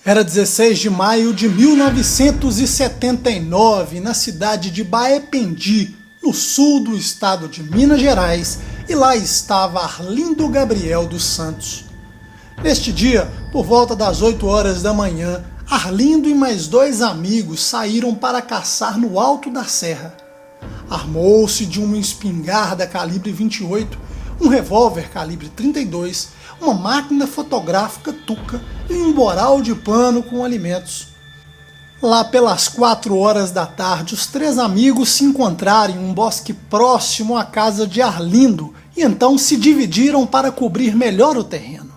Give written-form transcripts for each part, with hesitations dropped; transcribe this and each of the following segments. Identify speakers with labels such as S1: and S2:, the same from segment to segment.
S1: Era 16 de maio de 1979, na cidade de Baependi, no sul do estado de Minas Gerais, e lá estava Arlindo Gabriel dos Santos. Neste dia, por volta das 8 horas da manhã, Arlindo e mais 2 amigos saíram para caçar no alto da serra. Armou-se de uma espingarda calibre 28, um revólver calibre 32, uma máquina fotográfica Tuca e um boral de pano com alimentos. Lá pelas 4 horas da tarde, os 3 amigos se encontraram em um bosque próximo à casa de Arlindo e então se dividiram para cobrir melhor o terreno.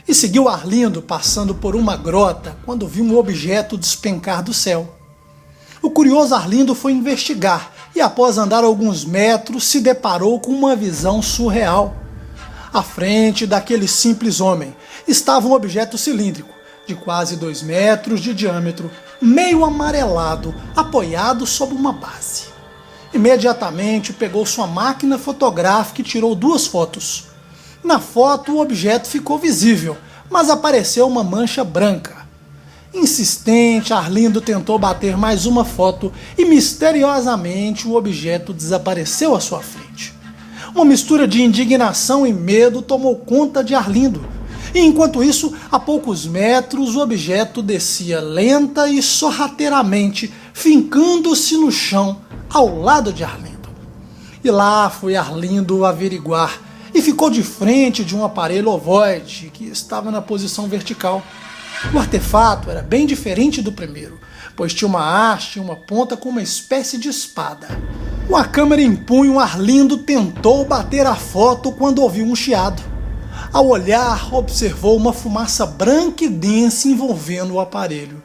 S1: E seguiu Arlindo passando por uma grota quando viu um objeto despencar do céu. O curioso Arlindo foi investigar e, após andar alguns metros, se deparou com uma visão surreal. À frente daquele simples homem estava um objeto cilíndrico, de quase 2 metros de diâmetro, meio amarelado, apoiado sobre uma base. Imediatamente pegou sua máquina fotográfica e tirou 2 fotos. Na foto o objeto ficou visível, mas apareceu uma mancha branca. Insistente, Arlindo tentou bater mais uma foto e misteriosamente o objeto desapareceu à sua frente. Uma mistura de indignação e medo tomou conta de Arlindo. E enquanto isso, a poucos metros, o objeto descia lenta e sorrateiramente, fincando-se no chão ao lado de Arlindo. E lá foi Arlindo averiguar e ficou de frente de um aparelho ovoide que estava na posição vertical. O artefato era bem diferente do primeiro, pois tinha uma haste e uma ponta com uma espécie de espada. Com a câmera em punho, Arlindo tentou bater a foto quando ouviu um chiado. Ao olhar, observou uma fumaça branca e densa envolvendo o aparelho.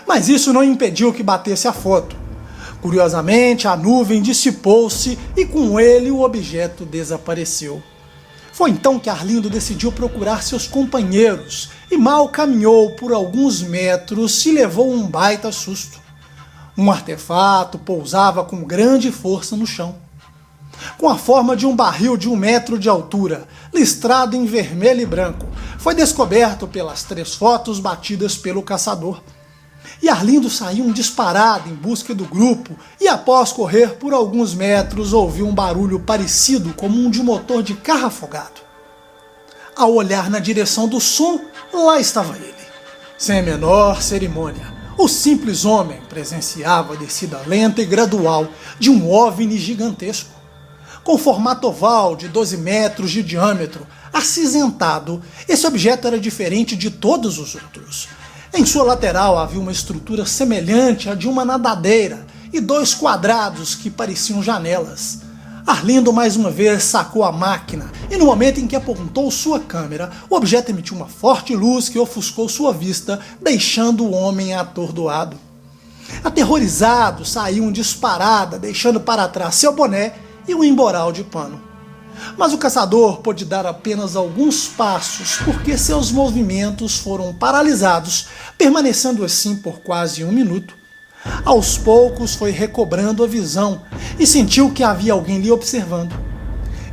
S1: Mas isso não impediu que batesse a foto. Curiosamente, a nuvem dissipou-se e com ele o objeto desapareceu. Foi então que Arlindo decidiu procurar seus companheiros e mal caminhou por alguns metros e levou um baita susto. Um artefato pousava com grande força no chão. Com a forma de um barril de 1 metro de altura, listrado em vermelho e branco, foi descoberto pelas 3 fotos batidas pelo caçador. E Arlindo saiu disparado em busca do grupo e, após correr por alguns metros, ouviu um barulho parecido como um de motor de carro afogado. Ao olhar na direção do som, lá estava ele. Sem a menor cerimônia, o simples homem presenciava a descida lenta e gradual de um OVNI gigantesco. Com formato oval de 12 metros de diâmetro, acinzentado, esse objeto era diferente de todos os outros. Em sua lateral havia uma estrutura semelhante à de uma nadadeira e 2 quadrados que pareciam janelas. Arlindo mais uma vez sacou a máquina e no momento em que apontou sua câmera, o objeto emitiu uma forte luz que ofuscou sua vista, deixando o homem atordoado. Aterrorizado, saiu disparada, deixando para trás seu boné e um emboral de pano. Mas o caçador pôde dar apenas alguns passos porque seus movimentos foram paralisados, permanecendo assim por quase 1 minuto. Aos poucos foi recobrando a visão e sentiu que havia alguém lhe observando.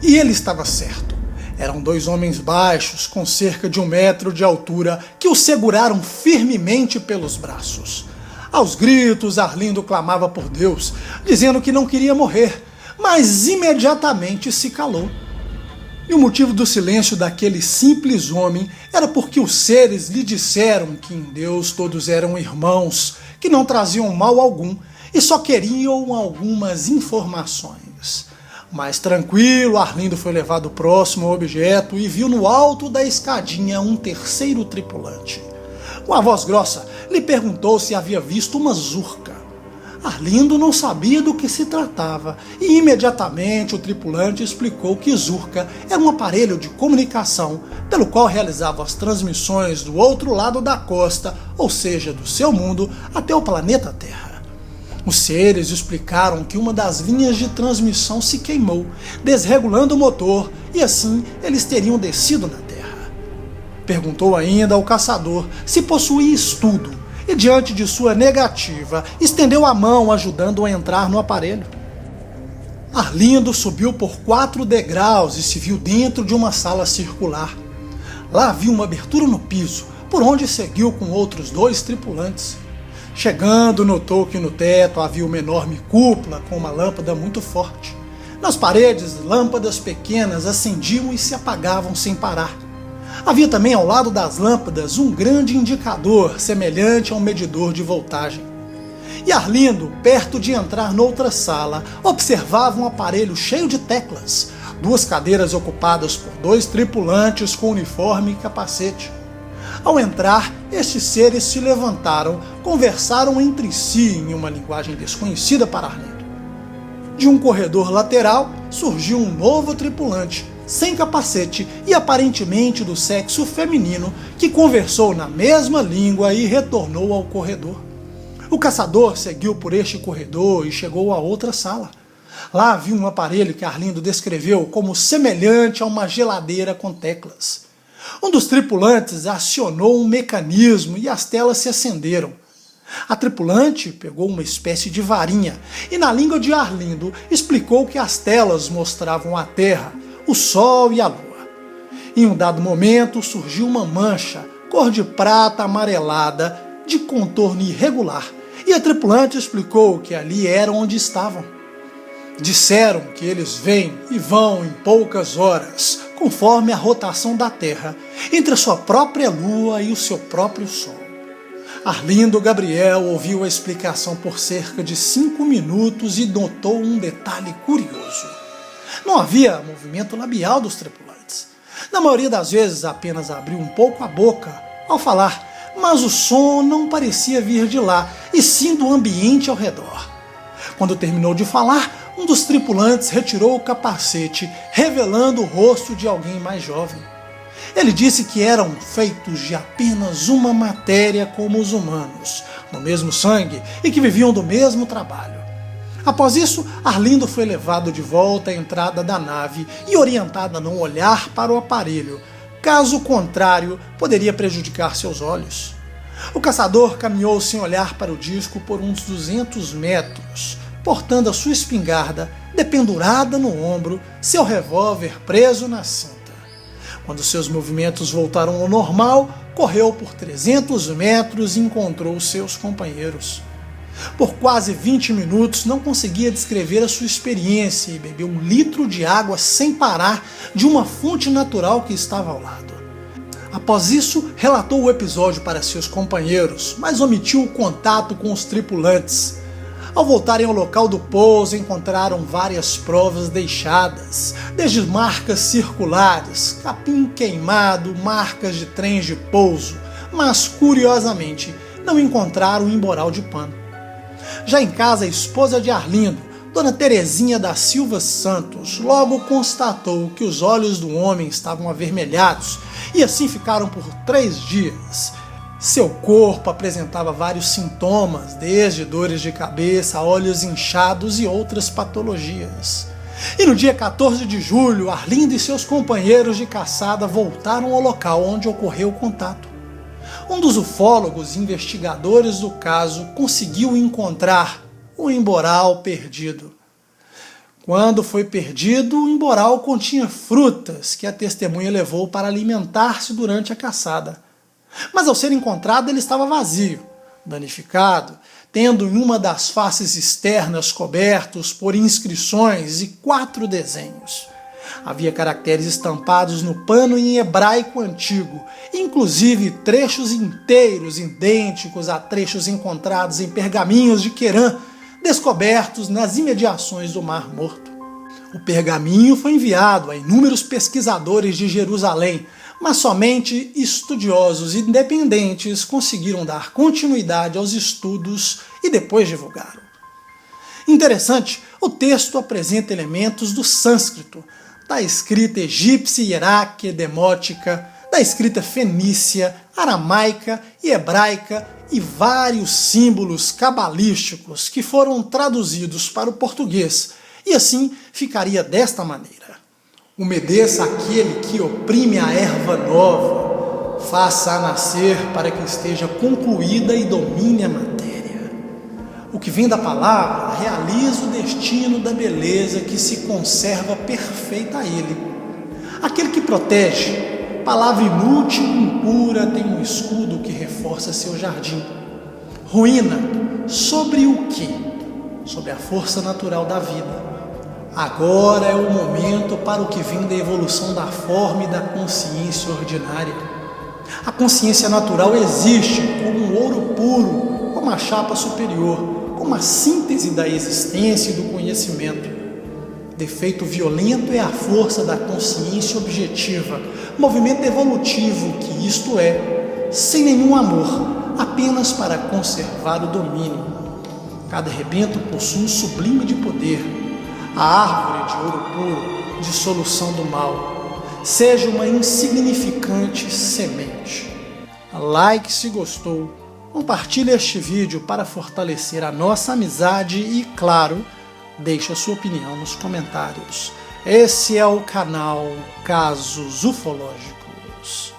S1: E ele estava certo. Eram 2 homens baixos, com cerca de 1 metro de altura, que o seguraram firmemente pelos braços. Aos gritos, Arlindo clamava por Deus, dizendo que não queria morrer, mas imediatamente se calou. E o motivo do silêncio daquele simples homem era porque os seres lhe disseram que em Deus todos eram irmãos, que não traziam mal algum e só queriam algumas informações. Mais tranquilo, Arlindo foi levado próximo ao objeto e viu no alto da escadinha um 3º tripulante. Com a voz grossa, lhe perguntou se havia visto uma zurca. Arlindo não sabia do que se tratava e imediatamente o tripulante explicou que zurca era um aparelho de comunicação pelo qual realizava as transmissões do outro lado da costa, ou seja, do seu mundo, até o planeta Terra. Os seres explicaram que uma das linhas de transmissão se queimou, desregulando o motor, e assim eles teriam descido na Terra. Perguntou ainda ao caçador se possuía estudo, e diante de sua negativa, estendeu a mão ajudando-o a entrar no aparelho. Arlindo subiu por 4 degraus e se viu dentro de uma sala circular. Lá havia uma abertura no piso, por onde seguiu com outros 2 tripulantes. Chegando, notou que no teto havia uma enorme cúpula com uma lâmpada muito forte. Nas paredes, lâmpadas pequenas acendiam e se apagavam sem parar. Havia também ao lado das lâmpadas um grande indicador, semelhante a um medidor de voltagem. E Arlindo, perto de entrar noutra sala, observava um aparelho cheio de teclas, 2 cadeiras ocupadas por 2 tripulantes com uniforme e capacete. Ao entrar, estes seres se levantaram, conversaram entre si em uma linguagem desconhecida para Arlindo. De um corredor lateral surgiu um novo tripulante, sem capacete e aparentemente do sexo feminino, que conversou na mesma língua e retornou ao corredor. O caçador seguiu por este corredor e chegou a outra sala. Lá viu um aparelho que Arlindo descreveu como semelhante a uma geladeira com teclas. Um dos tripulantes acionou um mecanismo e as telas se acenderam. A tripulante pegou uma espécie de varinha e, na língua de Arlindo, explicou que as telas mostravam a Terra, o Sol e a Lua. Em um dado momento surgiu uma mancha, cor de prata amarelada, de contorno irregular, e a tripulante explicou que ali era onde estavam. Disseram que eles vêm e vão em poucas horas, conforme a rotação da Terra, entre a sua própria Lua e o seu próprio Sol. Arlindo Gabriel ouviu a explicação por cerca de 5 minutos e notou um detalhe curioso. Não havia movimento labial dos tripulantes. Na maioria das vezes apenas abriu um pouco a boca ao falar, mas o som não parecia vir de lá, e sim do ambiente ao redor. Quando terminou de falar, um dos tripulantes retirou o capacete, revelando o rosto de alguém mais jovem. Ele disse que eram feitos de apenas uma matéria como os humanos, do mesmo sangue e que viviam do mesmo trabalho. Após isso, Arlindo foi levado de volta à entrada da nave e orientado a não olhar para o aparelho, caso contrário, poderia prejudicar seus olhos. O caçador caminhou sem olhar para o disco por uns 200 metros, portando a sua espingarda dependurada no ombro, seu revólver preso na cinta. Quando seus movimentos voltaram ao normal, correu por 300 metros e encontrou seus companheiros. Por quase 20 minutos não conseguia descrever a sua experiência e bebeu 1 litro de água sem parar de uma fonte natural que estava ao lado. Após isso, relatou o episódio para seus companheiros, mas omitiu o contato com os tripulantes. Ao voltarem ao local do pouso, encontraram várias provas deixadas, desde marcas circulares, capim queimado, marcas de trens de pouso, mas, curiosamente, não encontraram o emboral de pano. Já em casa, a esposa de Arlindo, Dona Terezinha da Silva Santos, logo constatou que os olhos do homem estavam avermelhados e assim ficaram por 3 dias. Seu corpo apresentava vários sintomas, desde dores de cabeça, olhos inchados e outras patologias. E no dia 14 de julho, Arlindo e seus companheiros de caçada voltaram ao local onde ocorreu o contato. Um dos ufólogos investigadores do caso conseguiu encontrar o emboral perdido. Quando foi perdido, o emboral continha frutas que a testemunha levou para alimentar-se durante a caçada. Mas ao ser encontrado ele estava vazio, danificado, tendo em uma das faces externas cobertos por inscrições e 4 desenhos. Havia caracteres estampados no pano em hebraico antigo, inclusive trechos inteiros idênticos a trechos encontrados em pergaminhos de Querã, descobertos nas imediações do Mar Morto. O pergaminho foi enviado a inúmeros pesquisadores de Jerusalém, mas somente estudiosos independentes conseguiram dar continuidade aos estudos e depois divulgaram. Interessante, o texto apresenta elementos do sânscrito, da escrita egípcia, hieráquia, demótica, da escrita fenícia, aramaica e hebraica e vários símbolos cabalísticos que foram traduzidos para o português, e assim ficaria desta maneira: umedeça aquele que oprime a erva nova, faça-a nascer para que esteja concluída e domine a matéria. O que vem da palavra realiza o destino da beleza que se conserva perfeita a ele. Aquele que protege, Palavra inútil e impura tem um escudo que reforça seu jardim. Ruína, sobre o quê? Sobre a força natural da vida. Agora é o momento para o que vem da evolução da forma e da consciência ordinária. A consciência natural existe como um ouro puro, como a chapa superior, como a síntese da existência e do conhecimento. Defeito violento é a força da consciência objetiva, movimento evolutivo que isto é, sem nenhum amor, apenas para conservar o domínio. Cada rebento possui um sublime de poder, a árvore de ouro puro, dissolução do mal. Seja uma insignificante semente. Like se gostou, compartilhe este vídeo para fortalecer a nossa amizade e, claro, deixe a sua opinião nos comentários. Esse é o canal Casos Ufológicos.